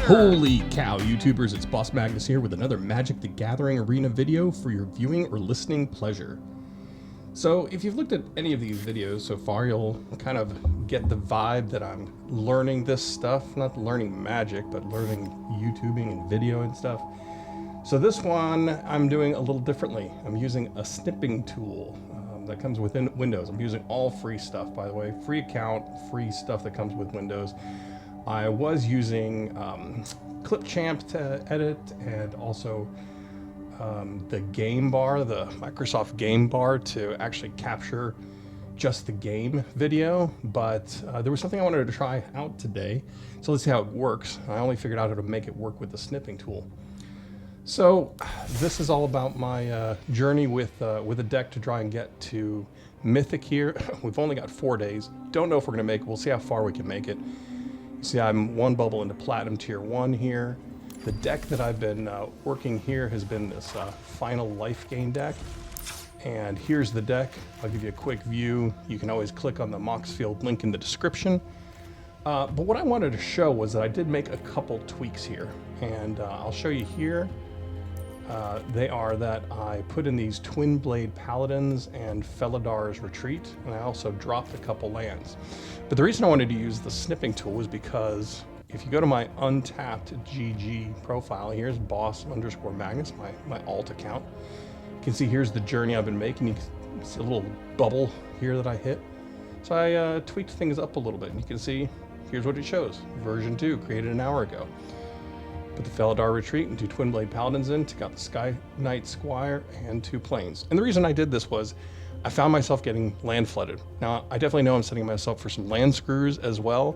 Holy cow, YouTubers, it's Boss Magnus here with another Magic the Gathering Arena video for your viewing or listening pleasure. So if you've looked at any of these videos so far, you'll kind of get the vibe that I'm learning this stuff, not learning magic, but learning YouTubing and video and stuff. So this one I'm doing a little differently. I'm using a snipping tool that comes within Windows. I'm using all free stuff, by the way, free account, free stuff that comes with Windows. I was using Clipchamp to edit, and also the game bar, the Microsoft game bar, to actually capture just the game video. But there was something I wanted to try out today, so let's see how it works. I only figured out how to make it work with the snipping tool. So this is all about my journey with a deck to try and get to Mythic here. We've only got 4 days. Don't know if we're gonna make it. We'll see how far we can make it. See, I'm one bubble into Platinum Tier 1 here. The deck that I've been working here has been this Final Life Gain deck. And here's the deck. I'll give you a quick view. You can always click on the Moxfield link in the description. But what I wanted to show was that I did make a couple tweaks here. And I'll show you here. They are that I put in these Twin Blade Paladins and Feladar's Retreat, and I also dropped a couple lands. But the reason I wanted to use the snipping tool was because if you go to my untapped GG profile, here's boss_Magnus, my alt account. You can see here's the journey I've been making. You can see a little bubble here that I hit. So I tweaked things up a little bit, and you can see here's what it shows. Version 2, created an hour ago. Put the Feladar Retreat and 2 Twin Blade Paladins in, took out the Sky Knight Squire and 2 Plains. And the reason I did this was I found myself getting land flooded. Now, I definitely know I'm setting myself for some land screws as well,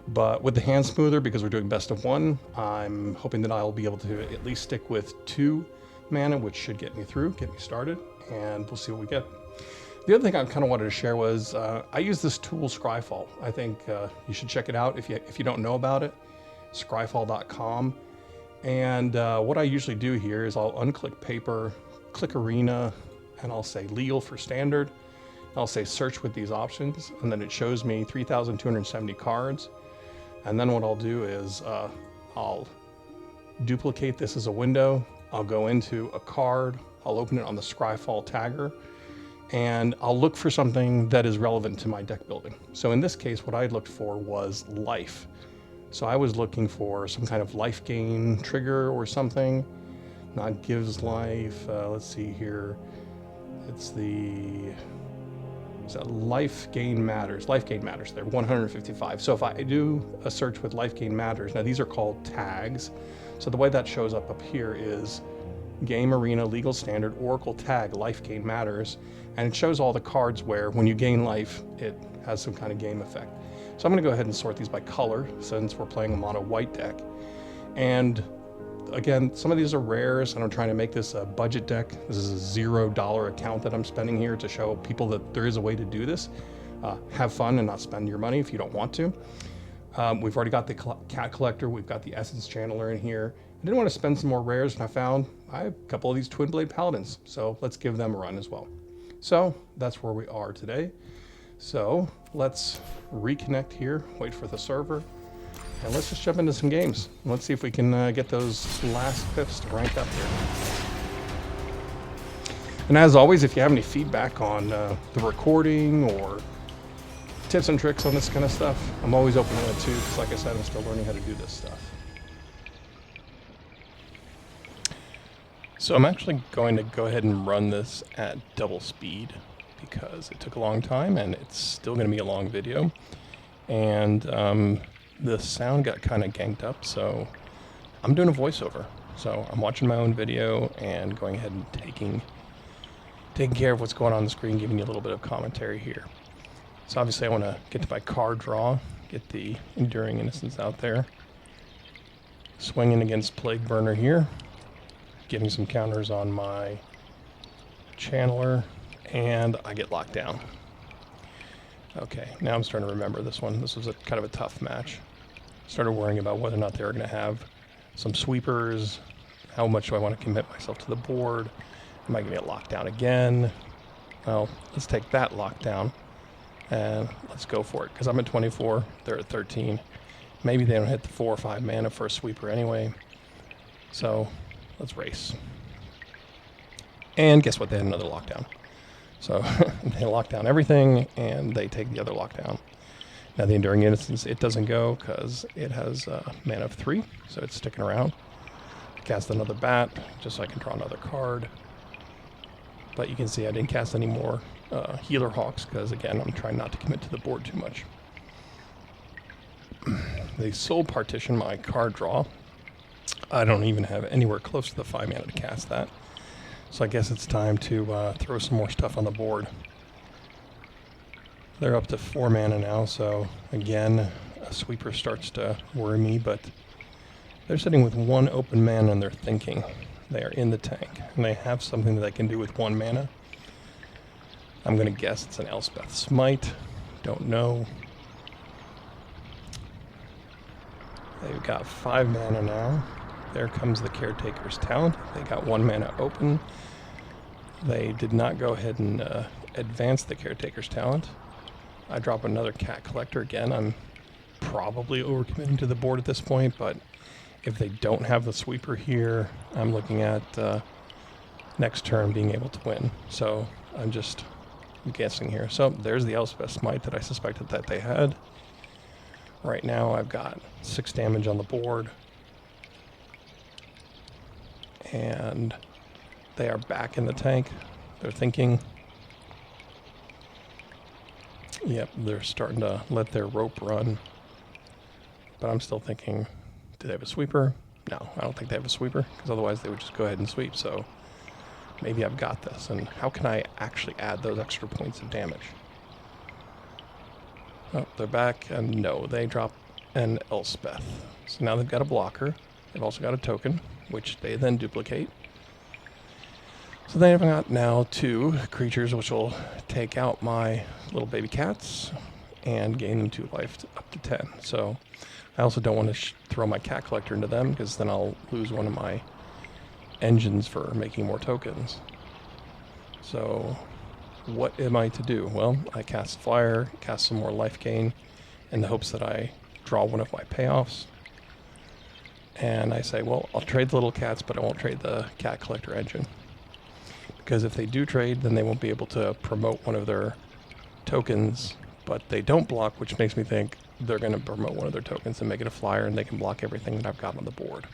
but with the hand smoother, because we're doing best of 1, I'm hoping that I'll be able to at least stick with 2 mana, which should get me through, get me started, and we'll see what we get. The other thing I kind of wanted to share was I use this tool, Scryfall. I think you should check it out if you don't know about it, scryfall.com. And what I usually do here is I'll unclick paper, click arena, and I'll say legal for standard. I'll say search with these options, and then it shows me 3,270 cards. And then what I'll do is I'll duplicate this as a window. I'll go into a card. I'll open it on the Scryfall tagger, and I'll look for something that is relevant to my deck building. So in this case, what I looked for was life. So I was looking for some kind of life gain trigger or something. Not gives life. Let's see here. It's life gain matters. Life gain matters. They're 155. So if I do a search with life gain matters, now these are called tags. So the way that shows up here is game arena legal standard oracle tag life gain matters, and it shows all the cards where when you gain life, it has some kind of game effect. So I'm going to go ahead and sort these by color since we're playing a mono white deck. And again, some of these are rares, and I'm trying to make this a budget deck. This is a $0 account that I'm spending here to show people that there is a way to do this. Have fun and not spend your money if you don't want to. We've already got the cat collector. We've got the essence channeler in here. I didn't want to spend some more rares, and I found I have a couple of these Twin Blade Paladins. So let's give them a run as well. So that's where we are today. So let's reconnect here, wait for the server, and let's just jump into some games. Let's see if we can get those last pips to rank up here. And as always, if you have any feedback on the recording or tips and tricks on this kind of stuff, I'm always open to it too, because like I said, I'm still learning how to do this stuff. So I'm actually going to go ahead and run this at double speed, because it took a long time and it's still going to be a long video, and the sound got kind of ganked up, so I'm doing a voiceover. So I'm watching my own video and going ahead and taking care of what's going on the screen, giving you a little bit of commentary here. So obviously I want to get to my card draw, get the Enduring Innocence out there, swinging against Plague Burner here, getting some counters on my Channeler, and I get locked down. Okay, now I'm starting to remember this one. This was a kind of a tough match. Started worrying about whether or not they were going to have some sweepers. How much do I want to commit myself to the board? Am I going to get locked down again? Well, let's take that lockdown and let's go for it, because I'm at 24, they're at 13, Maybe they don't hit the 4 or 5 mana for a sweeper anyway. So let's race. And guess what? They had another lockdown. So they lock down everything, and they take the other lockdown. Now the Enduring Innocence, it doesn't go because it has mana of 3, so it's sticking around. Cast another bat, just so I can draw another card. But you can see I didn't cast any more Healer Hawks, because again, I'm trying not to commit to the board too much. They soul partition my card draw. I don't even have anywhere close to the 5 mana to cast that. So I guess it's time to throw some more stuff on the board. They're up to 4 mana now, so again, a sweeper starts to worry me, but they're sitting with 1 open mana and they're thinking. They are in the tank, and they have something that they can do with 1 mana. I'm going to guess it's an Elspeth Smite. Don't know. They've got 5 mana now. There comes the Caretaker's Talent. They got 1 mana open. They did not go ahead and advance the Caretaker's Talent. I drop another Cat Collector again. I'm probably overcommitting to the board at this point, but if they don't have the sweeper here, I'm looking at next turn being able to win. So I'm just guessing here. So there's the Elspeth Smite that I suspected that they had. Right now I've got 6 damage on the board. And they are back in the tank. They're thinking. Yep, they're starting to let their rope run. But I'm still thinking, do they have a sweeper? No, I don't think they have a sweeper, because otherwise they would just go ahead and sweep. So maybe I've got this. And how can I actually add those extra points of damage? Oh, they're back, and no, they drop an Elspeth. So now they've got a blocker. They've also got a token, which they then duplicate. So they've got now 2 creatures, which will take out my little baby cats and gain them 2 life up to 10. So I also don't want to throw my Cat Collector into them, because then I'll lose one of my engines for making more tokens. So what am I to do? Well, I cast Flyer, cast some more life gain in the hopes that I draw one of my payoffs. And I say, well, I'll trade the little cats, but I won't trade the Cat Collector engine. Because if they do trade, then they won't be able to promote one of their tokens, but they don't block, which makes me think they're going to promote one of their tokens and make it a flyer, and they can block everything that I've got on the board.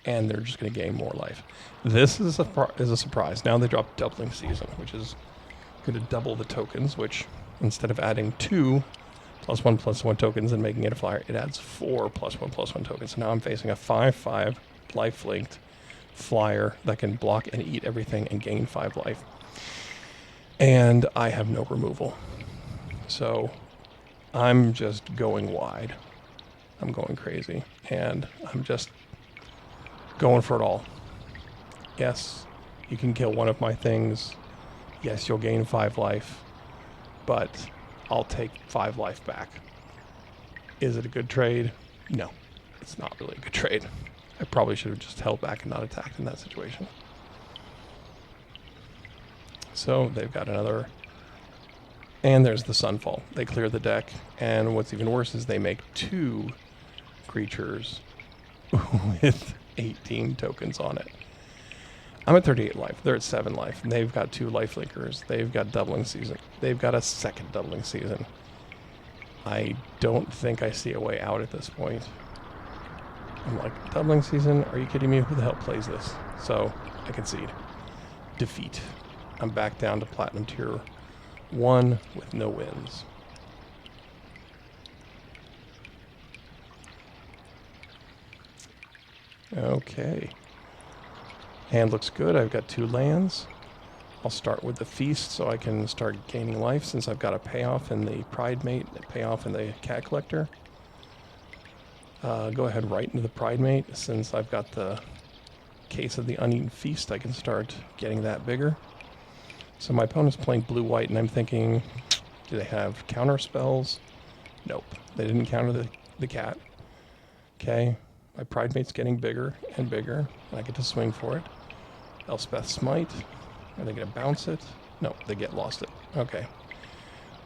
And they're just going to gain more life. This is a surprise. Now they drop Doubling Season, which is going to double the tokens, which instead of adding 2 +1/+1 tokens and making it a flyer, it adds 4 +1/+1 tokens. So now I'm facing a 5/5 life-linked flyer that can block and eat everything and gain 5 life. And I have no removal. So I'm just going wide. I'm going crazy. And I'm just going for it all. Yes, you can kill one of my things. Yes, you'll gain 5 life. But I'll take 5 life back. Is it a good trade? No, it's not really a good trade. I probably should have just held back and not attacked in that situation. So they've got another, and there's the Sunfall. They clear the deck, and what's even worse is they make 2 creatures with 18 tokens on it. I'm at 38 life. They're at 7 life. And they've got 2 life linkers. They've got Doubling Season. They've got a second Doubling Season. I don't think I see a way out at this point. I'm like, Doubling Season? Are you kidding me? Who the hell plays this? So I concede. Defeat. I'm back down to Platinum Tier 1 with no wins. Okay. Hand looks good. I've got 2 lands. I'll start with the Feast so I can start gaining life, since I've got a payoff in the Pride Mate, a payoff in the Cat Collector. Go ahead right into the Pride Mate, since I've got the Case of the Uneaten Feast. I can start getting that bigger. So my opponent's playing blue-white, and I'm thinking, do they have counter spells? Nope. They didn't counter the cat. Okay. My Pride Mate's getting bigger and bigger, and I get to swing for it. Elspeth Smite. Are they going to bounce it? No, they lost it. Okay.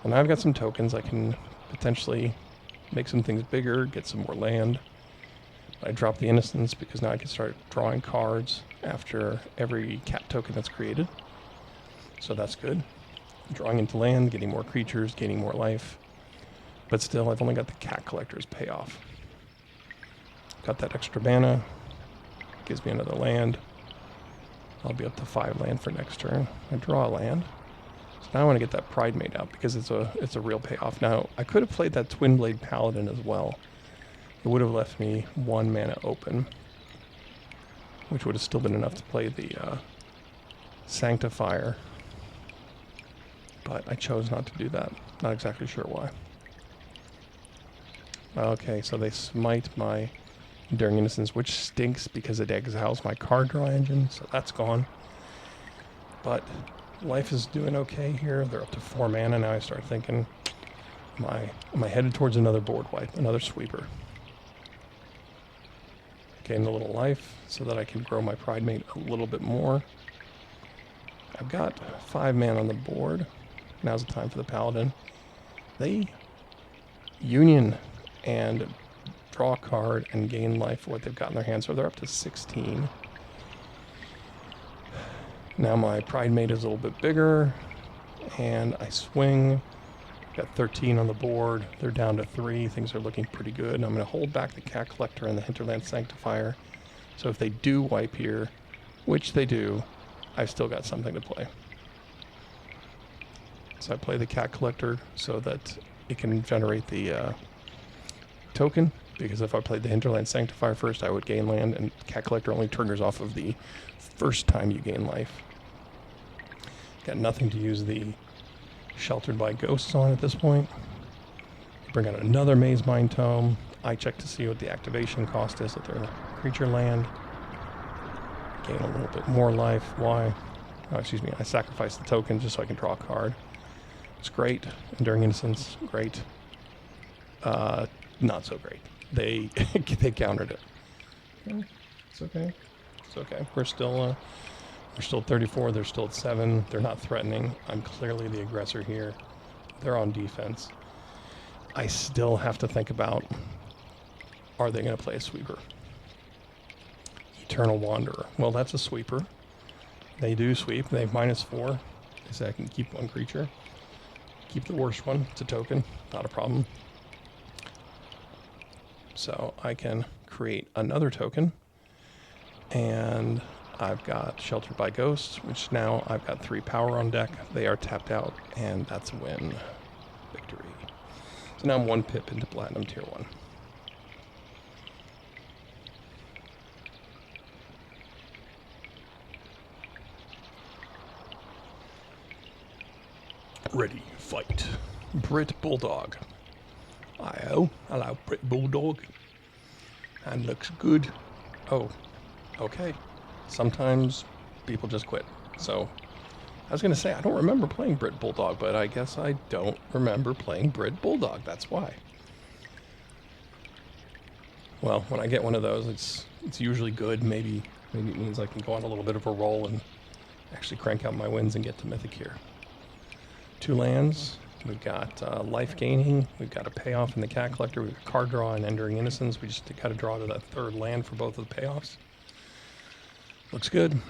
Well, now I've got some tokens. I can potentially make some things bigger, get some more land. I drop the Innocence because now I can start drawing cards after every cat token that's created. So that's good. Drawing into land, getting more creatures, gaining more life. But still, I've only got the cat collector's payoff. Got that extra mana. Gives me another land. I'll be up to 5 land for next turn. I draw a land. So now I want to get that Pride Mate out because it's a real payoff. Now, I could have played that Twin Blade Paladin as well. It would have left me 1 mana open, which would have still been enough to play the Sanctifier. But I chose not to do that. Not exactly sure why. Okay, so they smite my Enduring Innocence, which stinks because it exiles my card draw engine, so that's gone. But life is doing okay here. They're up to 4 mana now. I start thinking, am I headed towards another board wipe, another sweeper? Gain a little life so that I can grow my Pride Mate a little bit more. I've got 5 mana on the board. Now's the time for the Paladin. They union and draw a card and gain life for what they've got in their hand, so they're up to 16. Now my Pride Mate is a little bit bigger, and I swing. Got 13 on the board. They're down to 3. Things are looking pretty good. I'm going to hold back the Cat Collector and the Hinterland Sanctifier. So if they do wipe here, which they do, I've still got something to play. So I play the Cat Collector so that it can generate the token, because if I played the Hinterland Sanctifier first, I would gain land, and Cat Collector only triggers off of the first time you gain life. Got nothing to use the Sheltered by Ghosts on at this point. Bring out another Maze Mind Tome. I check to see what the activation cost is at their creature land. Gain a little bit more life. Why? Oh, excuse me. I sacrifice the token just so I can draw a card. It's great. Enduring Innocence, great. Not so great. They countered it. Okay. It's okay. It's okay. We're still 34. They're still at 7. They're not threatening. I'm clearly the aggressor here. They're on defense. I still have to think about, are they going to play a sweeper? Eternal Wanderer. Well, that's a sweeper. They do sweep. They have -4. They say I can keep 1 creature. Keep the worst one. It's a token. Not a problem. So I can create another token. And I've got Sheltered by Ghosts, which now I've got 3 power on deck. They are tapped out, and that's a win. Victory. So now I'm 1 pip into Platinum Tier 1. Ready, fight. Brit Bulldog. Hi-oh. Hello, Brit Bulldog. And looks good. Oh, okay. Sometimes people just quit. So I was going to say, I don't remember playing Brit Bulldog, but I guess I don't remember playing Brit Bulldog. That's why. Well, when I get one of those, it's usually good. Maybe it means I can go on a little bit of a roll and actually crank out my wins and get to Mythic here. 2 lands. We've got life gaining. We've got a payoff in the Cat Collector. We've got card draw and Enduring Innocence. We just got to draw to that 3rd land for both of the payoffs. Looks good.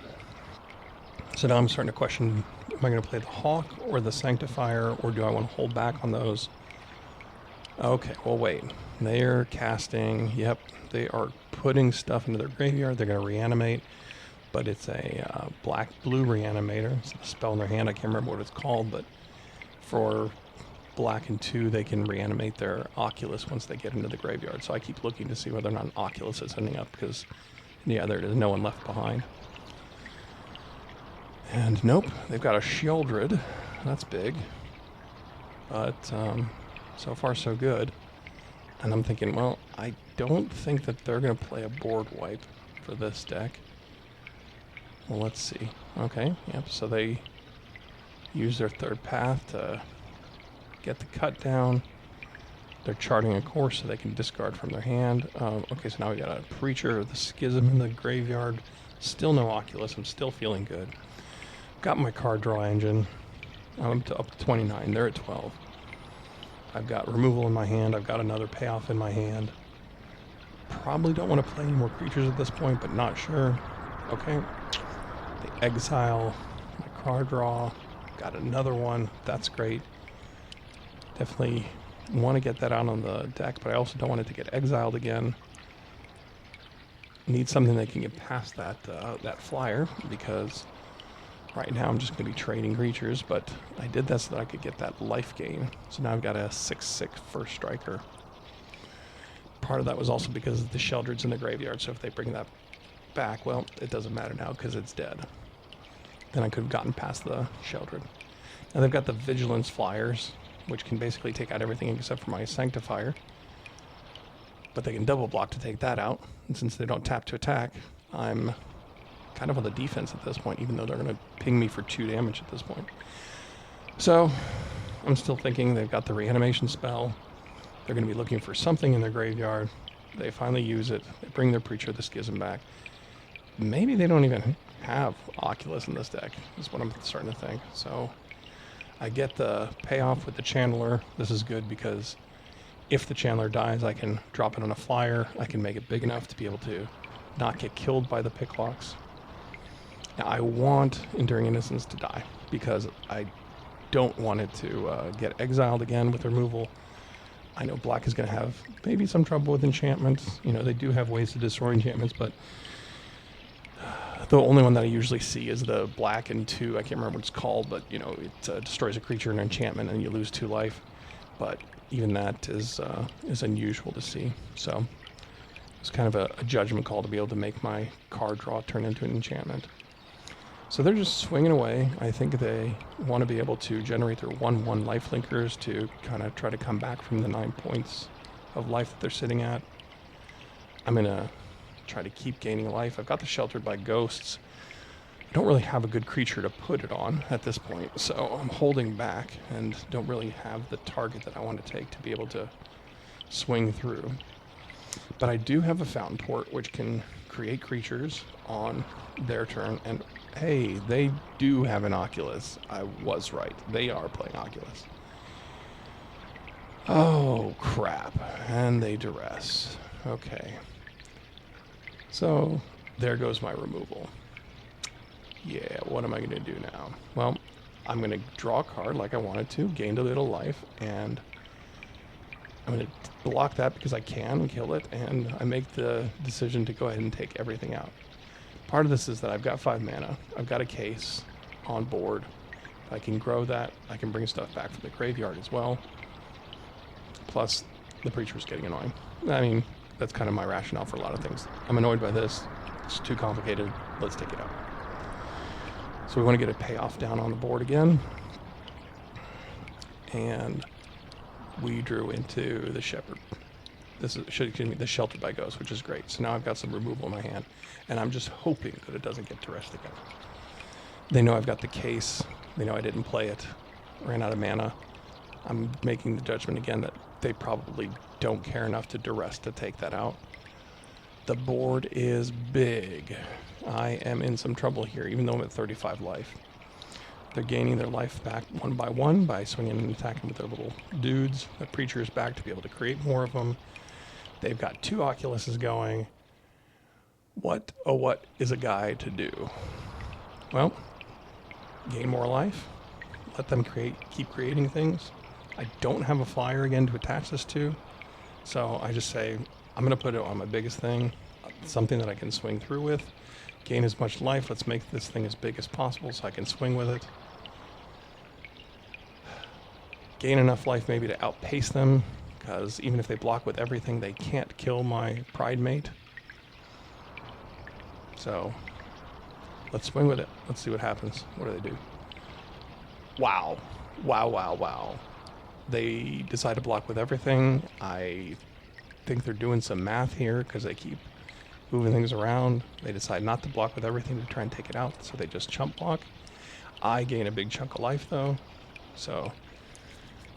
So now I'm starting to question, am I going to play the Hawk or the Sanctifier, or do I want to hold back on those? Okay, well, wait. They're casting. Yep, they are putting stuff into their graveyard. They're going to reanimate, but it's a black-blue reanimator. It's a spell in their hand. I can't remember what it's called, but for black and 2, they can reanimate their Oculus once they get into the graveyard. So I keep looking to see whether or not an Oculus is ending up, because, yeah, there is no one left behind. And nope, they've got a Sheoldred. That's big. But so far so good. And I'm thinking, well, I don't think that they're going to play a board wipe for this deck. Well, let's see. Okay, yep, so they use their 3rd path to get the cut down. They're charting a course so they can discard from their hand. Okay, so now we got a Preacher, the Schism in the graveyard. Still no Oculus. I'm still feeling good. Got my card draw engine. I'm up to 29. They're at 12. I've got removal in my hand. I've got another payoff in my hand. Probably don't want to play any more creatures at this point, but not sure. Okay. The exile, my card draw. Got another one. That's great. Definitely want to get that out on the deck, but I also don't want it to get exiled again. Need something that can get past that that flyer, because right now I'm just going to be trading creatures, but I did that so that I could get that life gain. So now I've got a 6/6 first striker. Part of that was also because the Sheldred's in the graveyard, so if they bring that back, well, it doesn't matter now because it's dead. Then I could have gotten past the Sheldred. Now they've got the Vigilance flyers, which can basically take out everything except for my Sanctifier. But they can double block to take that out. And since they don't tap to attack, I'm kind of on the defense at this point, even though they're going to ping me for 2 damage at this point. So I'm still thinking they've got the reanimation spell. They're going to be looking for something in their graveyard. They finally use it. They bring their Preacher of the Schism back. Maybe they don't even have Oculus in this deck, is what I'm starting to think. So I get the payoff with the Channeler. This is good because if the Channeler dies, I can drop it on a flyer. I can make it big enough to be able to not get killed by the Picklocks. Now, I want Enduring Innocence to die because I don't want it to get exiled again with removal. I know Black is going to have maybe some trouble with enchantments. You know, they do have ways to destroy enchantments, but the only one that I usually see is the black and 2. I can't remember what it's called, but, you know, it destroys a creature in enchantment and you lose 2 life. But even that is unusual to see. So it's kind of a judgment call to be able to make my card draw turn into an enchantment. So they're just swinging away. I think they want to be able to generate their 1/1 lifelinkers to kind of try to come back from the 9 points of life that they're sitting at. I'm going to try to keep gaining life. I've got the Sheltered by Ghosts. I don't really have a good creature to put it on at this point, so I'm holding back and don't really have the target that I want to take to be able to swing through. But I do have a Fountain Port, which can create creatures on their turn, and hey, they do have an Oculus. I was right. They are playing Oculus. Oh, crap. And they duress. Okay. So, there goes my removal. Yeah, what am I going to do now? Well, I'm going to draw a card like I wanted to, gained a little life, and I'm going to block that because I can kill it, and I make the decision to go ahead and take everything out. Part of this is that I've got 5 mana. I've got a case on board. If I can grow that, I can bring stuff back from the graveyard as well. Plus, the Preacher's getting annoying. I mean, that's kind of my rationale for a lot of things. I'm annoyed by this. It's too complicated. Let's take it out. So we want to get a payoff down on the board again. And we drew into the Shepherd. This is, excuse me, the Sheltered by Ghosts, which is great. So now I've got some removal in my hand, and I'm just hoping that it doesn't get duressed again. They know I've got the case. They know I didn't play it. Ran out of mana. I'm making the judgment again that they probably don't care enough to duress to take that out. The board is big. I am in some trouble here, even though I'm at 35 life. They're gaining their life back 1 by 1 by swinging and attacking with their little dudes. The Preacher is back to be able to create more of them. They've got 2 Oculuses going. What, oh what, is a guy to do? Well, gain more life. Let them keep creating things. I don't have a flyer again to attach this to. So I just say, I'm going to put it on my biggest thing. Something that I can swing through with. Gain as much life. Let's make this thing as big as possible so I can swing with it. Gain enough life maybe to outpace them, because even if they block with everything, they can't kill my Pride Mate. So let's swing with it. Let's see what happens. What do they do? Wow. Wow, wow, wow. They decide to block with everything. I think they're doing some math here because they keep moving things around. They decide not to block with everything to try and take it out, so they just chump block. I gain a big chunk of life though, so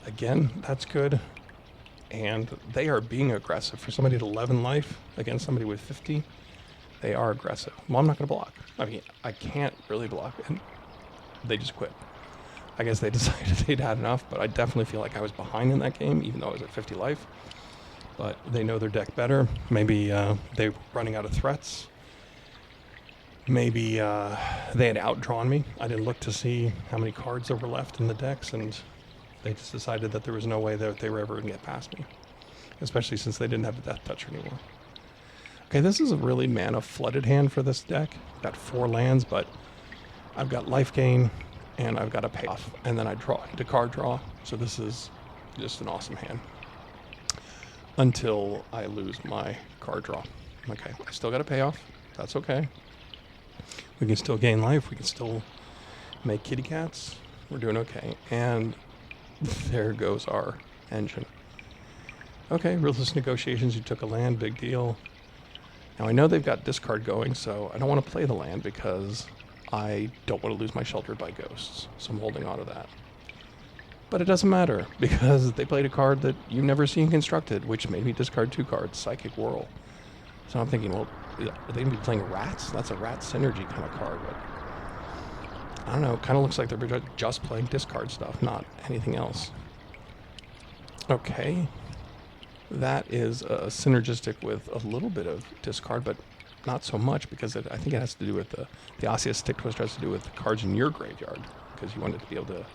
again, that's good. And they are being aggressive. For somebody at 11 life against somebody with 50, they are aggressive. Well, I'm not going to block. I mean, I can't really block, and they just quit. I guess they decided they'd had enough, but I definitely feel like I was behind in that game, even though I was at 50 life. But they know their deck better. Maybe they were running out of threats. Maybe they had outdrawn me. I didn't look to see how many cards there were left in the decks, and they just decided that there was no way that they were ever going to get past me, especially since they didn't have the Death Touch anymore. Okay, this is a really mana flooded hand for this deck. Got 4 lands, but I've got life gain, and I've got a payoff, and then I draw into card draw. So this is just an awesome hand until I lose my card draw. Okay, I still got a payoff. That's okay. We can still gain life. We can still make kitty cats. We're doing okay. And there goes our engine. Okay, ruthless negotiations. You took a land. Big deal. Now I know they've got discard going, so I don't want to play the land because I don't want to lose my Sheltered by Ghosts. So I'm holding on to that. But it doesn't matter because they played a card that you've never seen constructed, which made me discard 2 cards, Psychic Whirl. So I'm thinking, well, are they going to be playing rats? That's a rat synergy kind of card, but I don't know. It kind of looks like they're just playing discard stuff, not anything else. Okay. That is synergistic with a little bit of discard, but not so much because I think it has to do with the Osseous Stick Twister has to do with the cards in your graveyard because you wanted to be able to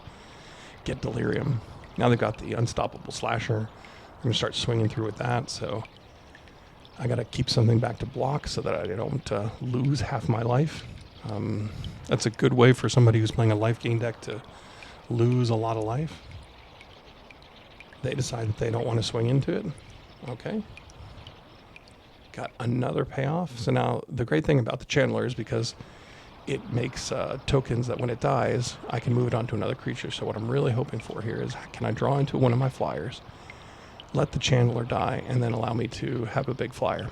get Delirium. Now they've got the Unstoppable Slasher. I'm going to start swinging through with that, so I got to keep something back to block so that I don't lose half my life. That's a good way for somebody who's playing a life gain deck to lose a lot of life. They decide that they don't want to swing into it. Okay. Got another payoff. So now the great thing about the Channeler is because it makes tokens that when it dies, I can move it onto another creature. So what I'm really hoping for here is can I draw into one of my flyers, let the Channeler die, and then allow me to have a big flyer.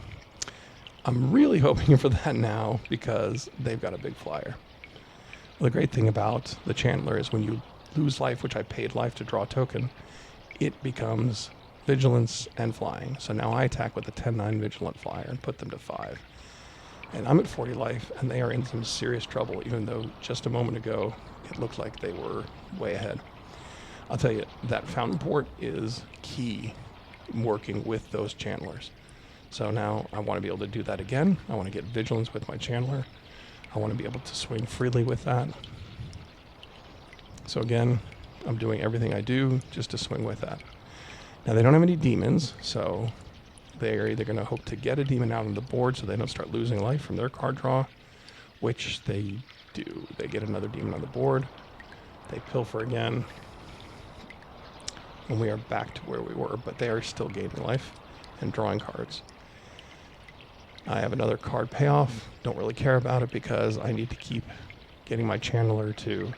I'm really hoping for that now because they've got a big flyer. Well, the great thing about the Channeler is when you lose life, which I paid life to draw a token, it becomes vigilance and flying. So now I attack with a 10-9 vigilant flyer and put them to 5. And I'm at 40 life, and they are in some serious trouble, even though just a moment ago it looked like they were way ahead. I'll tell you, that Fountain Port is key working with those Channelers. So now I want to be able to do that again. I want to get vigilance with my Channeler. I want to be able to swing freely with that. So again, I'm doing everything I do just to swing with that. Now they don't have any demons, so they're either going to hope to get a demon out on the board so they don't start losing life from their card draw, which they do. They get another demon on the board. They pilfer again. And we are back to where we were, but they are still gaining life and drawing cards. I have another card payoff. Don't really care about it because I need to keep getting my Channeler to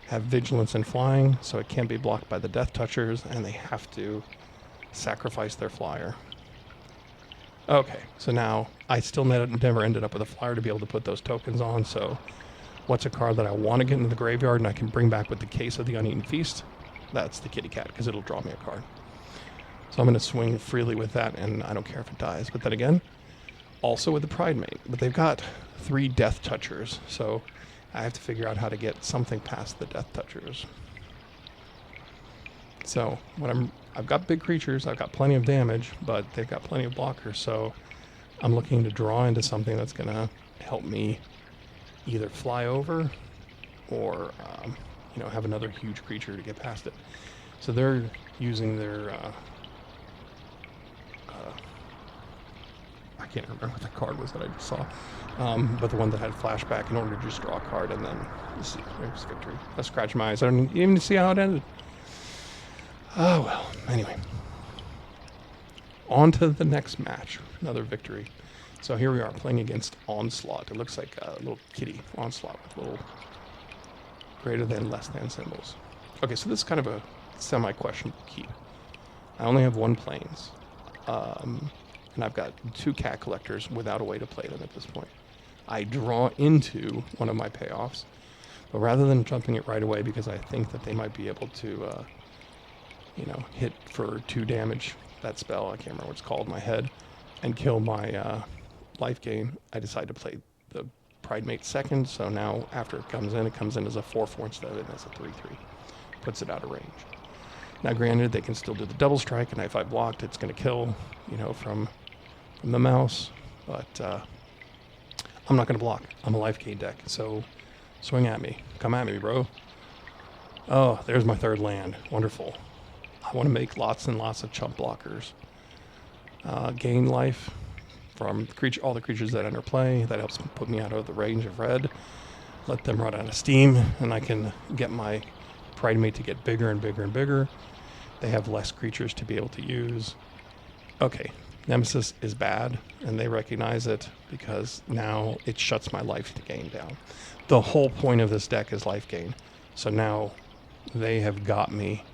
have vigilance and flying, so it can't be blocked by the Death Touchers, and they have to sacrifice their flyer. Okay, so now I still never ended up with a flyer to be able to put those tokens on, so what's a card that I want to get into the graveyard and I can bring back with the Case of the Uneaten Feast? That's the Kitty Cat, because it'll draw me a card. So I'm going to swing freely with that, and I don't care if it dies. But then again, also with the Pride Mate, but they've got 3 Death Touchers, so I have to figure out how to get something past the Death Touchers. So I've got big creatures, I've got plenty of damage, but they've got plenty of blockers, so I'm looking to draw into something that's going to help me either fly over or have another huge creature to get past it. So they're using their I can't remember what the card was that I just saw, but the one that had flashback in order to just draw a card, and then there's victory. I scratched my eyes. I don't even see how it ended. Oh well. Anyway, on to the next match. Another victory. So here we are playing against Onslaught. It looks like a little kitty Onslaught with little greater than, less than symbols. Okay, so this is kind of a semi-questionable keep. I only have 1 plains. And I've got 2 cat collectors without a way to play them at this point. I draw into one of my payoffs, but rather than jumping it right away because I think that they might be able to, hit for 2 damage, that spell, I can't remember what it's called in my head, and kill my life gain, I decide to play Pride Mate second, so now after it comes in as a 4/4 instead of it as a 3/3. puts it out of range. Now, granted, they can still do the double strike, and if I blocked, it's going to kill, you know, from the mouse. But I'm not going to block. I'm a life gain deck, so swing at me. Come at me, bro. Oh, there's my third land. Wonderful. I want to make lots and lots of chump blockers. Gain life from all the creatures that enter play. That helps put me out of the range of red. Let them run out of steam, and I can get my Pride Mate to get bigger and bigger and bigger. They have less creatures to be able to use. Okay, Nemesis is bad, and they recognize it because now it shuts my life to gain down. The whole point of this deck is life gain. So now they have got me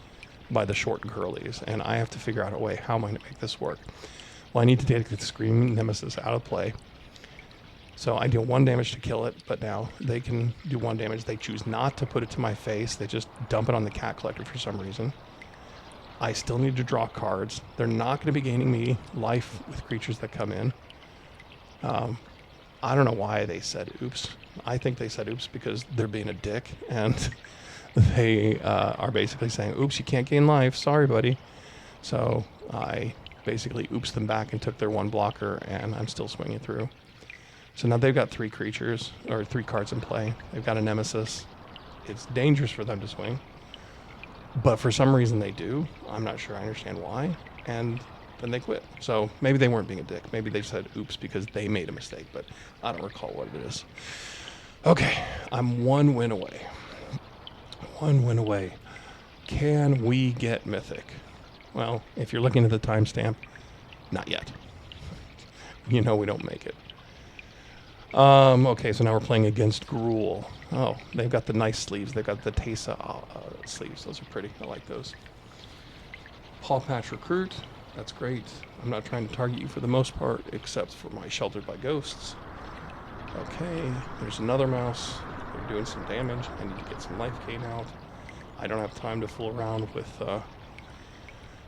by the short girlies, and I have to figure out a way. How am I going to make this work? Well, I need to take the Screaming Nemesis out of play. So I deal 1 damage to kill it, but now they can do 1 damage. They choose not to put it to my face. They just dump it on the Cat Collector for some reason. I still need to draw cards. They're not going to be gaining me life with creatures that come in. I don't know why they said oops. I think they said oops because they're being a dick, and they are basically saying, oops, you can't gain life. Sorry, buddy. So I basically oops them back and took their 1 blocker, and I'm still swinging through. So now they've got 3 creatures, or 3 cards in play. They've got a Nemesis. It's dangerous for them to swing, but for some reason they do. I'm not sure I understand why. And then they quit. So maybe they weren't being a dick. Maybe they said oops because they made a mistake, but I don't recall what it is. Okay, I'm 1 win away. 1 win away. Can we get Mythic? Well, if you're looking at the timestamp, not yet. You know we don't make it. Okay, so now we're playing against Gruul. Oh, they've got the nice sleeves. They've got the Tesa sleeves. Those are pretty. I like those. Paw Patch Recruit. That's great. I'm not trying to target you for the most part, except for my Sheltered by Ghosts. Okay, there's another mouse. They're doing some damage. I need to get some life gain out. I don't have time to fool around with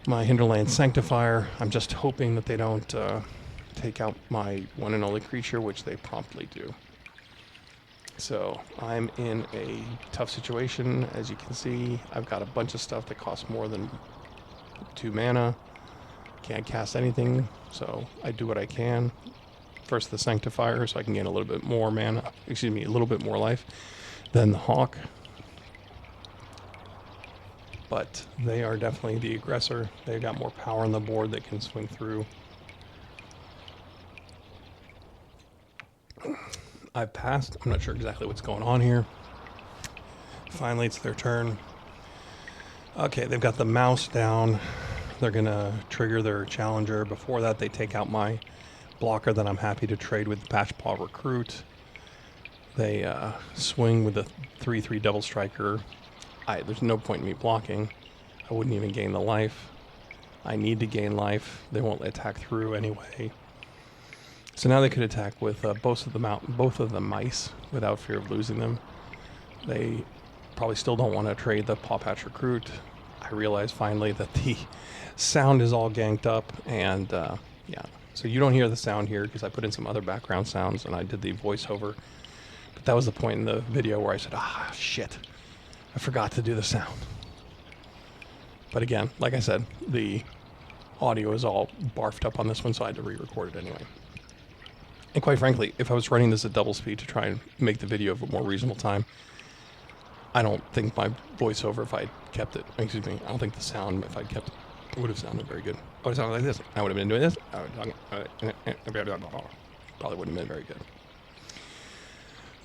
my Hinterland Sanctifier. I'm just hoping that they don't take out my one and only creature, which they promptly do. So I'm in a tough situation. As you can see, I've got a bunch of stuff that costs more than 2 mana. Can't cast anything, so I do what I can. First the Sanctifier, so I can gain a little bit more mana, a little bit more life. Then the Hawk. But they are definitely the aggressor. They've got more power on the board they can swing through. I've passed. I'm not sure exactly what's going on here. Finally, it's their turn. Okay, they've got the mouse down. They're going to trigger their challenger. Before that, they take out my blocker that I'm happy to trade with the Patchpaw Recruit. They swing with the 3/3 double striker. There's no point in me blocking. I wouldn't even gain the life. I need to gain life. They won't attack through anyway. So now they could attack with both of the mice without fear of losing them. They probably still don't want to trade the Paw Patch Recruit. I realize finally that the sound is all ganked up, and yeah. So you don't hear the sound here because I put in some other background sounds and I did the voiceover. But that was the point in the video where I said, shit, I forgot to do the sound. But again, like I said, the audio is all barfed up on this one, so I had to re-record it anyway. And quite frankly, if I was running this at double speed to try and make the video of a more reasonable time, I don't think my voiceover, if I kept it, I don't think the sound, if I'd kept it, would have sounded very good. I would have sounded like this. I would have been doing this. Probably wouldn't have been very good.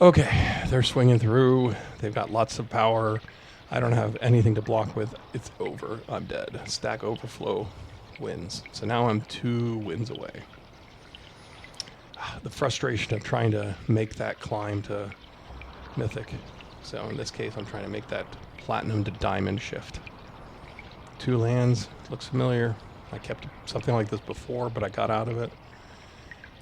Okay, they're swinging through. They've got lots of power. I don't have anything to block with. It's over. I'm dead. Stack Overflow wins. So now I'm 2 wins away. The frustration of trying to make that climb to Mythic. So in this case, I'm trying to make that Platinum to Diamond shift. 2 lands. Looks familiar. I kept something like this before, but I got out of it.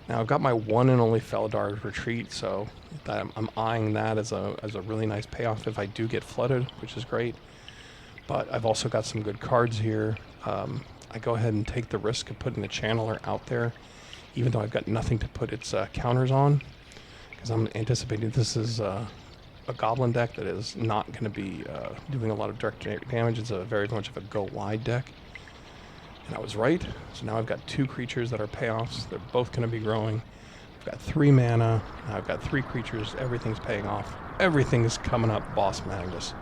Now I've got my one and only Felidar Retreat, so I'm eyeing that as a really nice payoff if I do get flooded, which is great. But I've also got some good cards here. I go ahead and take the risk of putting the Channeler out there, even though I've got nothing to put its counters on, because I'm anticipating this is a goblin deck that is not going to be doing a lot of direct damage. It's a very much of a go wide deck. And I was right. So now I've got 2 creatures that are payoffs. They're both going to be growing. I've got 3 mana. I've got 3 creatures. Everything's paying off. Everything's coming up Boss Magnus.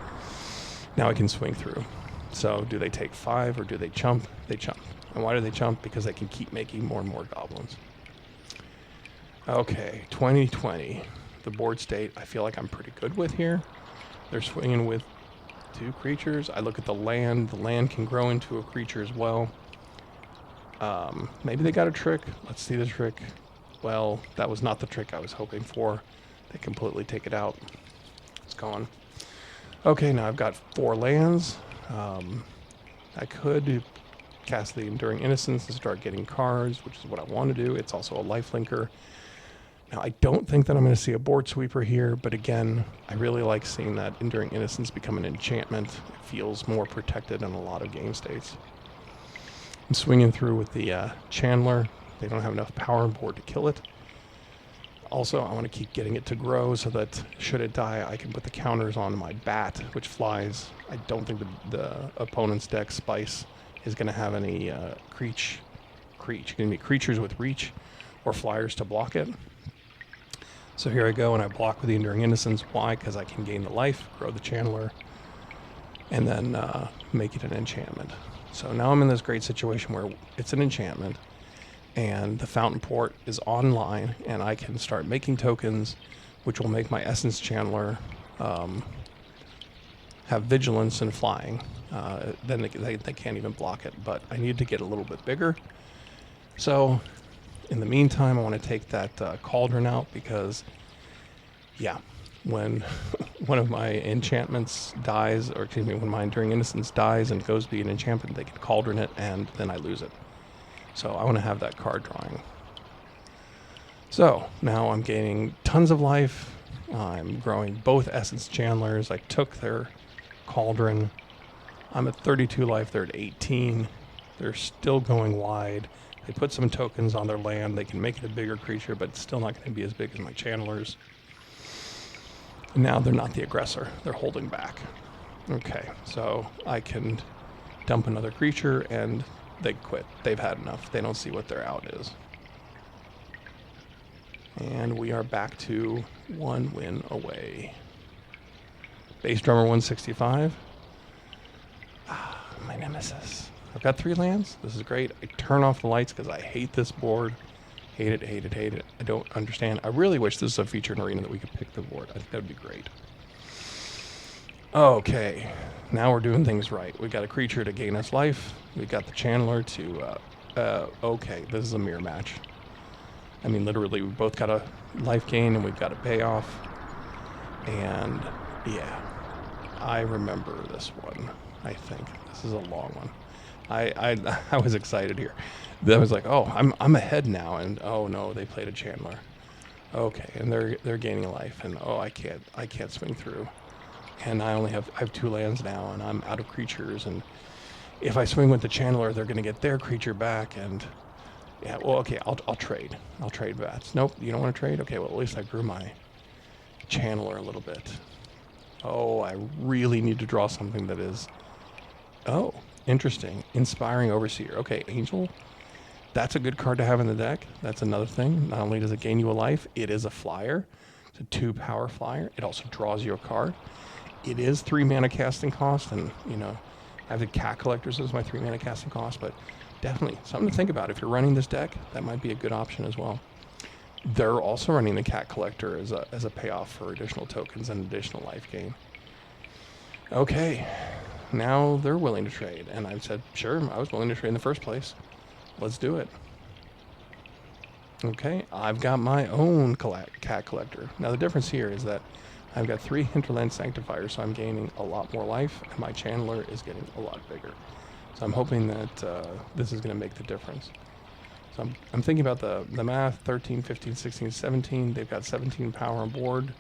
Now I can swing through. So do they take 5 or do they chump? They chump. And why do they chump? Because they can keep making more and more goblins. Okay, 2020. The board state I feel like I'm pretty good with here. They're swinging with 2 creatures. I look at the land. The land can grow into a creature as well. Maybe they got a trick. Let's see the trick. Well, that was not the trick I was hoping for. They completely take it out. It's gone. Okay, now I've got 4 lands. I could cast the Enduring Innocence and start getting cards, which is what I want to do. It's also a lifelinker. Now, I don't think that I'm going to see a board sweeper here, but again, I really like seeing that Enduring Innocence become an enchantment. It feels more protected in a lot of game states. I'm swinging through with the Chandler. They don't have enough power on board to kill it. Also, I want to keep getting it to grow so that should it die, I can put the counters on my bat, which flies. I don't think the opponent's deck, Spice, is going to have any creatures with reach or flyers to block it. So here I go, and I block with the Enduring Innocence. Why? Because I can gain the life, grow the Chandler, and then make it an enchantment. So now I'm in this great situation where it's an enchantment, and the Fountain Port is online, and I can start making tokens, which will make my Essence Chandler have vigilance and flying. Then they can't even block it, but I need to get a little bit bigger. So in the meantime, I want to take that Cauldron out because, yeah, when one of my enchantments dies, or excuse me, when my Enduring Innocence dies and goes to be an enchantment, they can Cauldron it, and then I lose it. So I want to have that card drawing. So now I'm gaining tons of life. I'm growing both Essence Chandlers. I took their Cauldron. I'm at 32 life. They're at 18. They're still going wide. They put some tokens on their land. They can make it a bigger creature, but it's still not going to be as big as my Chandlers. Now they're not the aggressor. They're holding back. Okay, so I can dump another creature, and they quit. They've had enough. They don't see what their out is. And we are back to 1 win away. Base Drummer 165. My nemesis. I've got 3 lands. This is great. I turn off the lights because I hate this board. Hate it, hate it, hate it. I don't understand. I really wish this was a featured arena that we could pick the board. I think that would be great. Okay. Now we're doing things right. We got a creature to gain us life. We got the Chandler to... okay, this is a mirror match. I mean, literally, we both got a life gain and we've got a payoff. And, yeah. I remember this one, I think. This is a long one. I was excited here. I was like, oh, I'm ahead now, and oh no, they played a Chandler. Okay, and they're gaining life, and oh, I can't swing through, and I have 2 lands now, and I'm out of creatures, and if I swing with the Chandler, they're gonna get their creature back, and yeah, well, okay, I'll trade. I'll trade bats. Nope, you don't want to trade? Okay, well, at least I grew my Chandler a little bit. Oh, I really need to draw something that is, oh, interesting. Inspiring Overseer. Okay, Angel. That's a good card to have in the deck. That's another thing. Not only does it gain you a life, it is a flyer. It's a 2-power flyer. It also draws you a card. It is 3 mana casting cost, and, you know, I have the Cat Collectors as my 3 mana casting cost, but definitely something to think about. If you're running this deck, that might be a good option as well. They're also running the Cat Collector as a payoff for additional tokens and additional life gain. Okay. Now they're willing to trade, and I said, sure, I was willing to trade in the first place. Let's do it. Okay, I've got my own Cat Collector. Now the difference here is that I've got 3 Hinterland Sanctifiers, so I'm gaining a lot more life, and my Chandler is getting a lot bigger. So I'm hoping that this is going to make the difference. So I'm thinking about the math, 13, 15, 16, 17. They've got 17 power on board.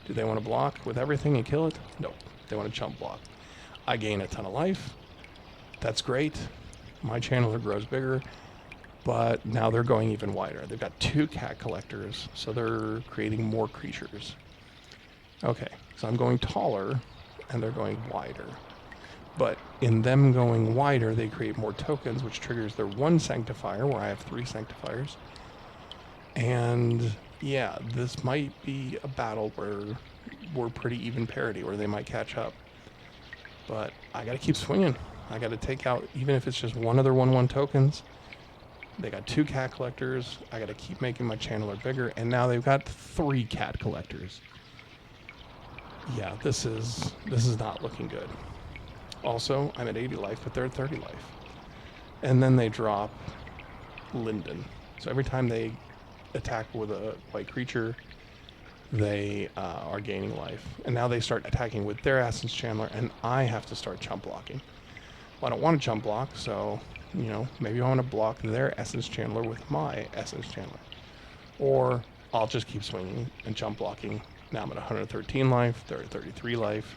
Do they want to block with everything and kill it? Nope. They want to chump block. I gain a ton of life. That's great. My Chandler grows bigger, but now they're going even wider. They've got 2 Cat Collectors, so they're creating more creatures. Okay, so I'm going taller, and they're going wider. But in them going wider, they create more tokens, which triggers their one sanctifier, where I have 3 sanctifiers. And yeah, this might be a battle where we're pretty even parity, where they might catch up. But I gotta keep swinging. I gotta take out, even if it's just one of their 1/1 tokens. They got 2 cat collectors. I gotta keep making my channeler bigger, and now they've got 3 cat collectors. Yeah, this is not looking good. Also, I'm at 80 life, but they're at 30 life. And then they drop Linden. So every time they attack with a white creature, they are gaining life. And now they start attacking with their Essence Chandler, and I have to start chump blocking. Well, I don't want to chump block, so, you know, maybe I want to block their Essence Chandler with my Essence Chandler. Or I'll just keep swinging and chump blocking. Now I'm at 113 life, they're at 33 life.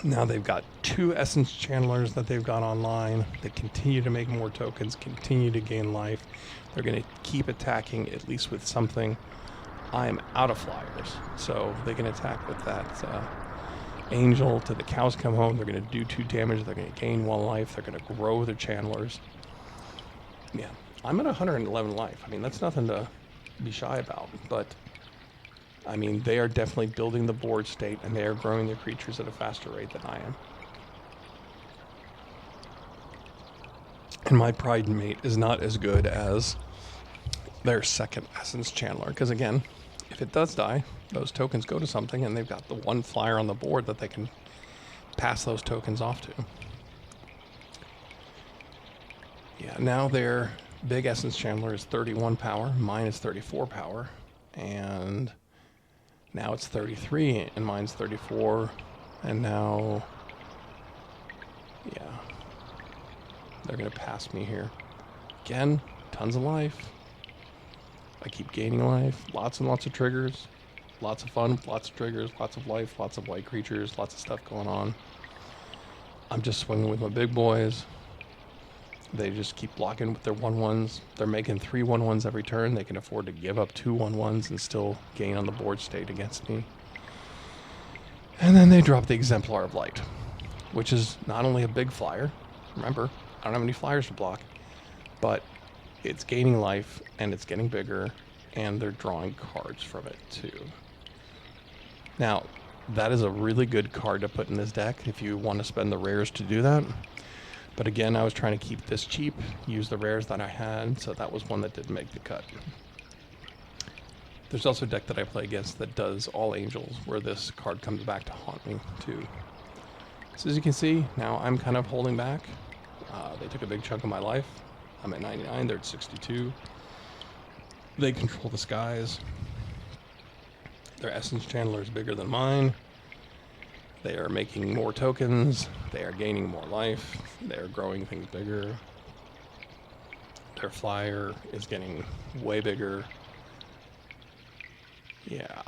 Now they've got 2 Essence Channelers that they've got online. They continue to make more tokens, continue to gain life. They're going to keep attacking, at least with something. I am out of flyers, so they can attack with that Angel to the cows come home. They're going to do 2 damage. They're going to gain 1 life. They're going to grow their Channelers. Yeah, I'm at 111 life. I mean, that's nothing to be shy about, but I mean, they are definitely building the board state, and they are growing their creatures at a faster rate than I am. And my Pride Mate is not as good as their second Essence Channeler, because again, if it does die, those tokens go to something, and they've got the 1 flyer on the board that they can pass those tokens off to. Yeah, now their big Essence Channeler is 31 power, mine is 34 power, and now it's 33, and mine's 34, and now, yeah, they're going to pass me here. Again, tons of life. I keep gaining life, lots and lots of triggers, lots of fun, lots of triggers, lots of life, lots of white creatures, lots of stuff going on. I'm just swinging with my big boys. They just keep blocking with their 1/1s. They're making 3 1/1s every turn. They can afford to give up 2 1/1s and still gain on the board state against me. And then they drop the Exemplar of Light, which is not only a big flyer. Remember, I don't have any flyers to block, but it's gaining life and it's getting bigger, and they're drawing cards from it too. Now, that is a really good card to put in this deck if you want to spend the rares to do that. But again, I was trying to keep this cheap, use the rares that I had, so that was one that didn't make the cut. There's also a deck that I play against that does all angels, where this card comes back to haunt me too. So as you can see, now I'm kind of holding back. They took a big chunk of my life. I'm at 99, they're at 62. They control the skies. Their Essence Channeler is bigger than mine. They are making more tokens. They are gaining more life. They are growing things bigger. Their flyer is getting way bigger. Yeah.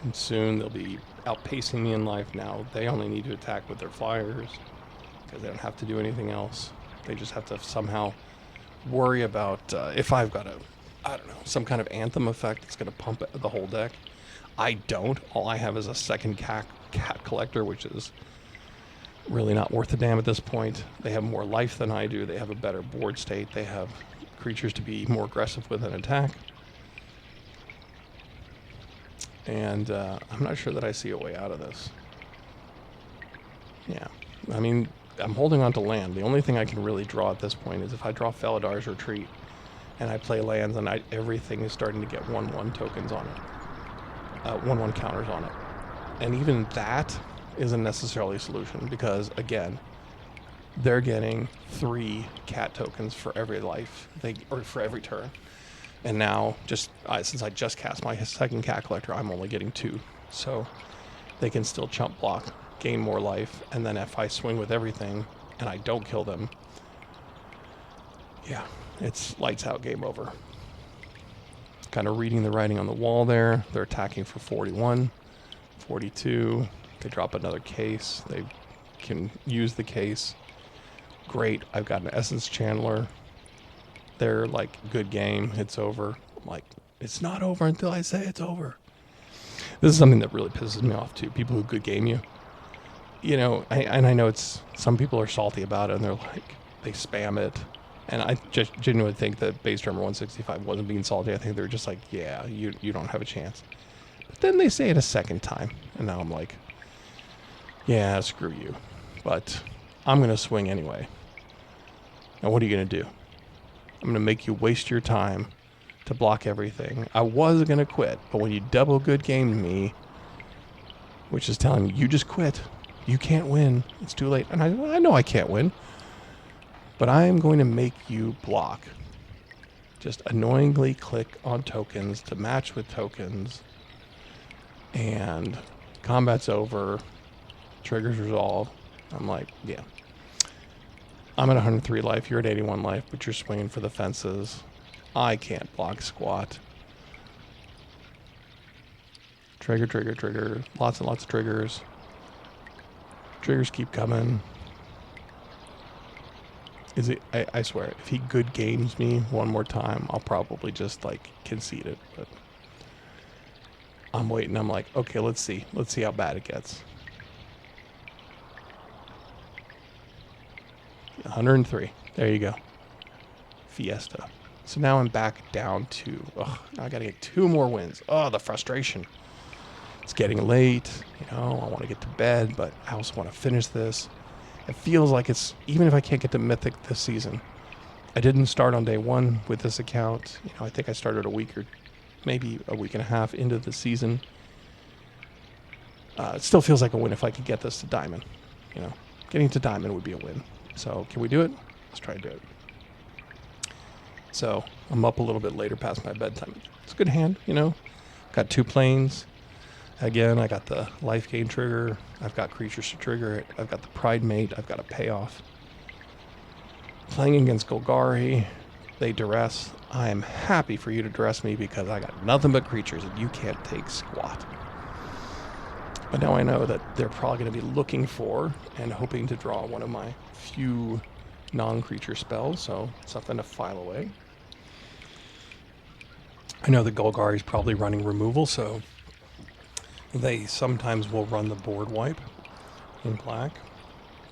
And soon they'll be outpacing me in life now. They only need to attack with their flyers because they don't have to do anything else. They just have to somehow worry about if I've got I don't know, some kind of anthem effect that's going to pump the whole deck. I don't. All I have is a second cat collector, which is really not worth a damn at this point. They have more life than I do. They have a better board state. They have creatures to be more aggressive with an attack. And I'm not sure that I see a way out of this. Yeah. I mean, I'm holding on to land. The only thing I can really draw at this point is if I draw Feladar's Retreat and I play lands, and everything is starting to get 1/1 tokens on it. 1/1 counters on it. And even that isn't necessarily a solution because, again, they're getting 3 cat tokens for every life, or for every turn. And now, since I just cast my second cat collector, I'm only getting 2. So they can still chump block, gain more life, and then if I swing with everything and I don't kill them, yeah, it's lights out, game over. Kind of reading the writing on the wall there. They're attacking for 41, 42. They drop another case. They can use the case. Great. I've got an Essence Channeler. They're like, good game. It's over. I'm like, it's not over until I say it's over. This is something that really pisses me off too. People who good game you. You know, I know it's, some people are salty about it and they're like, they spam it. And I just genuinely think that base drummer 165 wasn't being salty. I think they're just like, yeah, you don't have a chance. But then they say it a second time. And now I'm like, yeah, screw you. But I'm going to swing anyway. Now what are you going to do? I'm going to make you waste your time to block everything. I was going to quit, but when you double good gamed me, which is telling me you just quit, you can't win, it's too late. And I know I can't win, but I'm going to make you block. Just annoyingly click on tokens to match with tokens, and combat's over, triggers resolved. I'm like, yeah. I'm at 103 life, you're at 81 life, but you're swinging for the fences. I can't block squat. Trigger, trigger, trigger. Lots and lots of triggers. Triggers keep coming. Is it? I swear, if he good games me one more time, I'll probably just like concede it. But I'm waiting. I'm like, okay, let's see. Let's see how bad it gets. 103. There you go. Fiesta. So now I'm back down to, now I gotta get 2 more wins. Oh, the frustration. It's getting late, you know, I want to get to bed, but I also want to finish this. It feels like it's, even if I can't get to Mythic this season, I didn't start on day 1 with this account. You know, I think I started a week or maybe a week and a half into the season. It still feels like a win if I could get this to Diamond. You know, getting to Diamond would be a win. So can we do it? Let's try to do it. So I'm up a little bit later past my bedtime. It's a good hand, you know. Got 2 planes. Again, I got the life gain trigger. I've got creatures to trigger it. I've got the Pride Mate. I've got a payoff. Playing against Golgari. They duress. I am happy for you to duress me because I got nothing but creatures and you can't take squat. But now I know that they're probably going to be looking for and hoping to draw one of my few non-creature spells, so something to file away. I know the Golgari is probably running removal, so they sometimes will run the board wipe in black,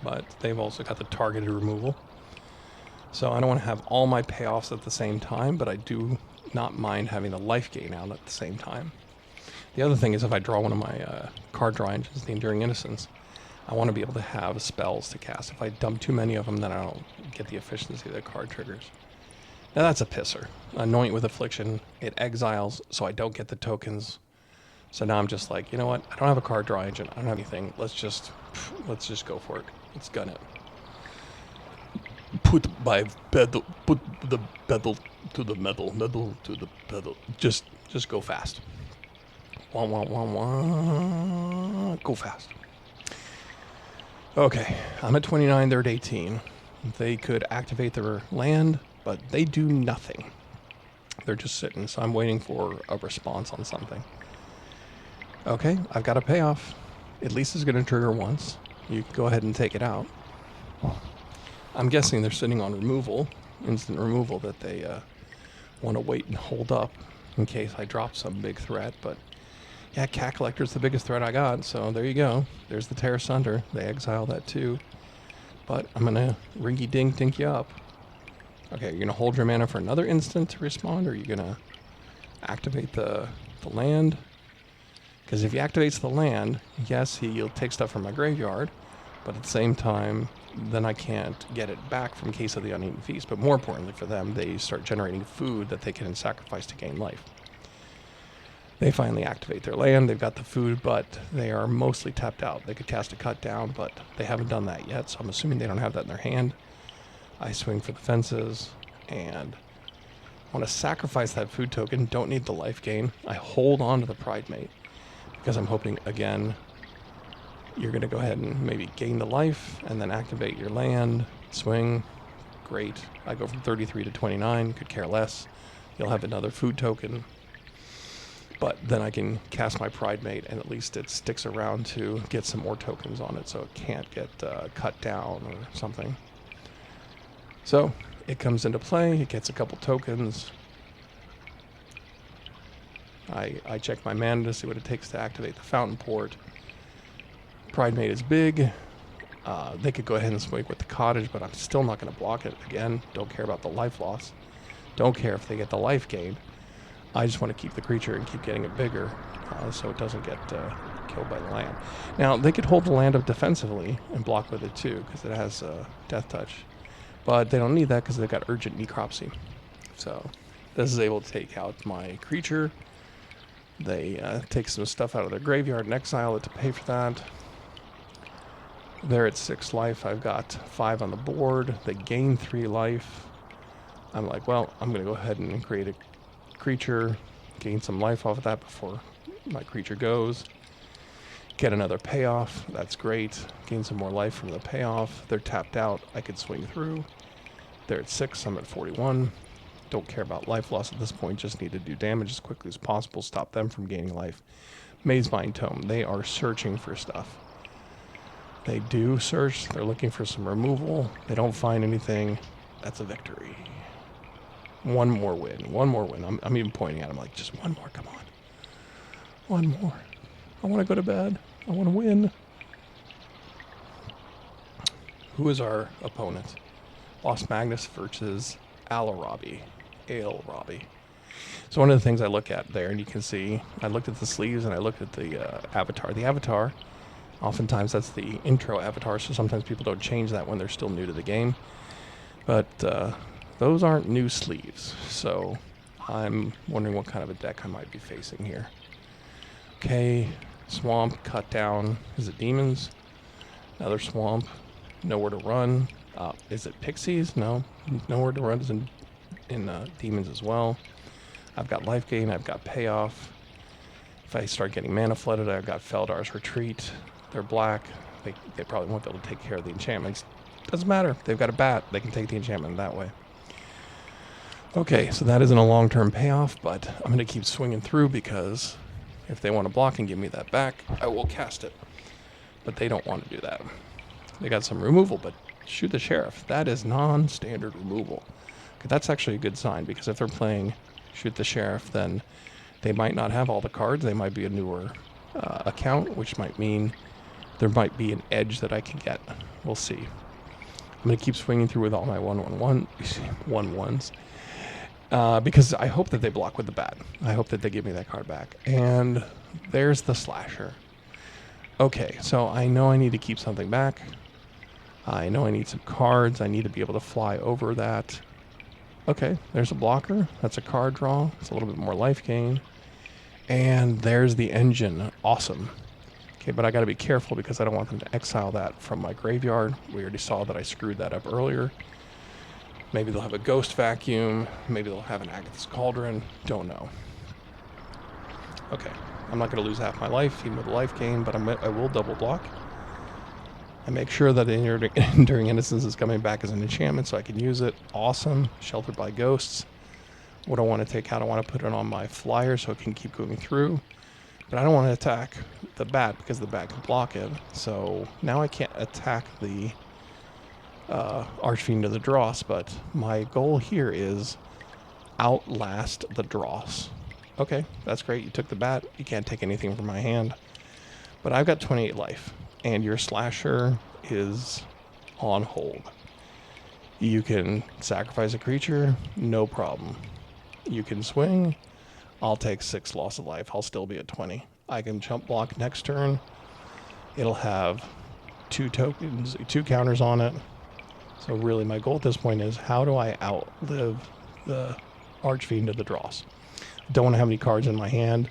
but they've also got the targeted removal. So I don't want to have all my payoffs at the same time, but I do not mind having the life gain out at the same time. The other thing is if I draw one of my card draw engines, the Enduring Innocence, I want to be able to have spells to cast. If I dump too many of them, then I don't get the efficiency the card triggers. Now that's a pisser. Anoint with Affliction, it exiles, so I don't get the tokens. So now I'm just like, you know what? I don't have a card draw engine. I don't have anything. Let's just go for it. Let's gun it. Put the pedal to the metal to the pedal. Just go fast. Wah, wah, wah, wah. Go fast. Okay, I'm at 29, they're at 18. They could activate their land, but they do nothing. They're just sitting, so I'm waiting for a response on something. Okay, I've got a payoff. At least it's going to trigger once. You can go ahead and take it out. I'm guessing they're sitting on removal, instant removal, that they want to wait and hold up in case I drop some big threat, but yeah, Cat Collector's the biggest threat I got, so there you go. There's the Terra Sunder. They exile that too. But I'm going to ringy-dink you up. Okay, you're going to hold your mana for another instant to respond, or are you going to activate the land? Because if he activates the land, yes, he'll take stuff from my graveyard, but at the same time, then I can't get it back from Case of the Uneaten Feast. But more importantly for them, they start generating food that they can sacrifice to gain life. They finally activate their land. They've got the food, but they are mostly tapped out. They could cast a cut down, but they haven't done that yet, so I'm assuming they don't have that in their hand. I swing for the fences, and I want to sacrifice that food token. Don't need the life gain. I hold on to the Pride Mate, because I'm hoping, again, you're going to go ahead and maybe gain the life, and then activate your land, swing. Great. I go from 33 to 29, could care less. You'll have another food token. But then I can cast my Pride Mate, and at least it sticks around to get some more tokens on it, so it can't get cut down or something. So it comes into play. It gets a couple tokens. I check my mana to see what it takes to activate the Fountain Port. Pridemate is big. They could go ahead and swing with the Cottage, but I'm still not going to block it. Again, don't care about the life loss. Don't care if they get the life gain. I just want to keep the creature and keep getting it bigger so it doesn't get killed by the land. Now, they could hold the land up defensively and block with it too because it has Death Touch. But they don't need that because they've got Urgent Necropsy. So this is able to take out my creature. They take some stuff out of their graveyard and exile it to pay for that. They're at 6 life. I've got 5 on the board. They gain 3 life. I'm like, well, I'm going to go ahead and create a creature, gain some life off of that before my creature goes. Get another payoff. That's great. Gain some more life from the payoff. They're tapped out. I could swing through. They're at 6. I'm at 41. Don't care about life loss at this point. Just need to do damage as quickly as possible. Stop them from gaining life. Mazevine Tome. They are searching for stuff. They do search. They're looking for some removal. They don't find anything. That's a victory. One more win. One more win. I'm even pointing at him like, just one more. Come on. One more. I want to go to bed. I want to win. Who is our opponent? Lost Magnus versus Alarabi. Ale-Robbie. So one of the things I look at there, and you can see, I looked at the sleeves and I looked at the avatar. The avatar, oftentimes that's the intro avatar, so sometimes people don't change that when they're still new to the game. But those aren't new sleeves, so I'm wondering what kind of a deck I might be facing here. Okay, swamp, cut down. Is it demons? Another swamp. Nowhere to run. Is it pixies? No. Nowhere to run is in demons as well. I've got life gain. I've got payoff. If I start getting mana flooded, I've got Feldar's Retreat. They're black. They probably won't be able to take care of the enchantments. Doesn't matter. They've got a bat. They can take the enchantment that way. Okay, so that isn't a long-term payoff, but I'm going to keep swinging through because if they want to block and give me that back, I will cast it. But they don't want to do that. They got some removal, but Shoot the Sheriff. That is non-standard removal. Okay, that's actually a good sign because if they're playing Shoot the Sheriff, then they might not have all the cards. They might be a newer account, which might mean there might be an edge that I can get. We'll see. I'm going to keep swinging through with all my 1/1s. Because I hope that they block with the bat. I hope that they give me that card back. And there's the Slasher. Okay, so I know I need to keep something back. I know I need some cards. I need to be able to fly over that. Okay, there's a blocker. That's a card draw. It's a little bit more life gain. And there's the engine. Awesome. Okay, but I got to be careful because I don't want them to exile that from my graveyard. We already saw that I screwed that up earlier. Maybe they'll have a Ghost Vacuum. Maybe they'll have an Agatha's Cauldron. Don't know. Okay, I'm not going to lose half my life, even with a life gain, but I will double block. I make sure that Enduring Innocence is coming back as an enchantment so I can use it. Awesome. Sheltered by Ghosts. What do I want to take out? I want to put it on my flyer so it can keep going through. But I don't want to attack the bat because the bat can block it. So now I can't attack the Archfiend of the Dross, but my goal here is outlast the Dross. Okay, that's great. You took the bat. You can't take anything from my hand. But I've got 28 life, and your Slasher is on hold. You can sacrifice a creature, no problem. You can swing. I'll take 6 loss of life. I'll still be at 20. I can jump block next turn. It'll have 2 tokens, 2 counters on it. So really my goal at this point is how do I outlive the Archfiend of the Dross? Don't want to have any cards in my hand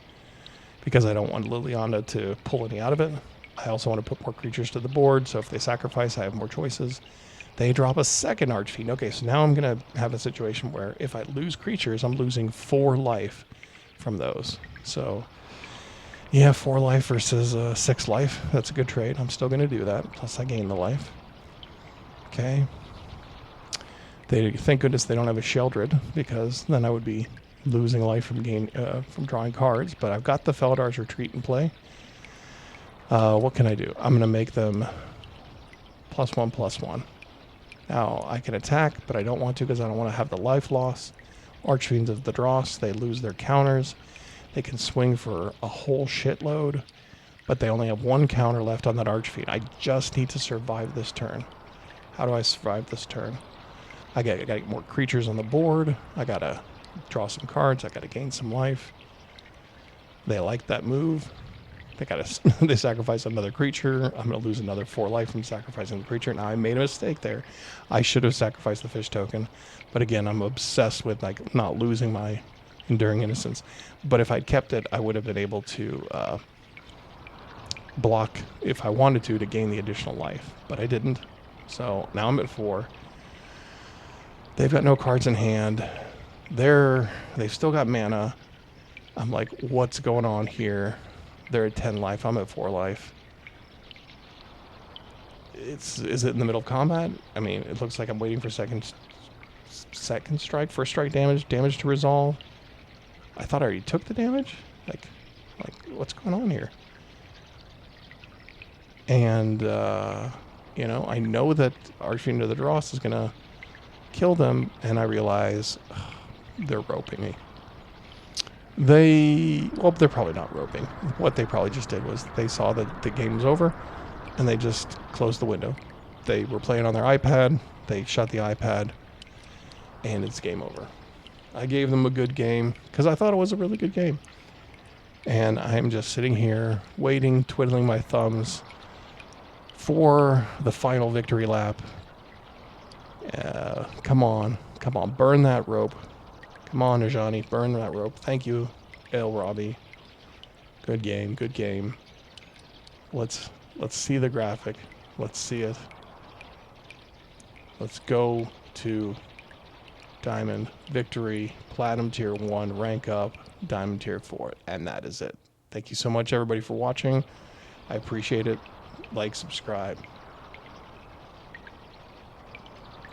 because I don't want Liliana to pull any out of it. I also want to put more creatures to the board, so if they sacrifice, I have more choices. They drop a second Archfiend. Okay, so now I'm going to have a situation where if I lose creatures, I'm losing 4 life from those. So, yeah, 4 life versus 6 life. That's a good trade. I'm still going to do that, plus I gain the life. Okay. Thank goodness they don't have a Sheldred, because then I would be losing life from drawing cards. But I've got the Feldar's Retreat in play. What can I do? I'm going to make them +1/+1. Now, I can attack, but I don't want to because I don't want to have the life loss. Archfiends of the Dross, they lose their counters. They can swing for a whole shitload, but they only have one counter left on that Archfiend. I just need to survive this turn. How do I survive this turn? I gotta get more creatures on the board. I gotta draw some cards. I gotta gain some life. They like that move. They sacrifice another creature. I'm gonna lose another 4 life from sacrificing the creature. Now I made a mistake there. I should have sacrificed the fish token, but again, I'm obsessed with like not losing my Enduring Innocence. But if I'd kept it, I would have been able to block if I wanted to gain the additional life, but I didn't. So now I'm at 4. They've got no cards in hand. They've still got mana. I'm like, what's going on here? They're at 10 life. I'm at 4 life. Is it in the middle of combat? I mean, it looks like I'm waiting for second strike, first strike damage to resolve. I thought I already took the damage. Like what's going on here? And you know, I know that Archfiend of the Dross is gonna kill them, and I realize they're roping me. Well, they're probably not roping. What they probably just did was they saw that the game was over, and they just closed the window. They were playing on their iPad. They shut the iPad, and it's game over. I gave them a good game because I thought it was a really good game. And I'm just sitting here waiting, twiddling my thumbs for the final victory lap. Come on, burn that rope. Come on, Ajani, burn that rope. Thank you, El Robbie. Good game. Let's see the graphic. Let's see it. Let's go to Diamond, Victory, Platinum Tier 1, rank up, Diamond Tier 4, and that is it. Thank you so much, everybody, for watching. I appreciate it. Like, subscribe.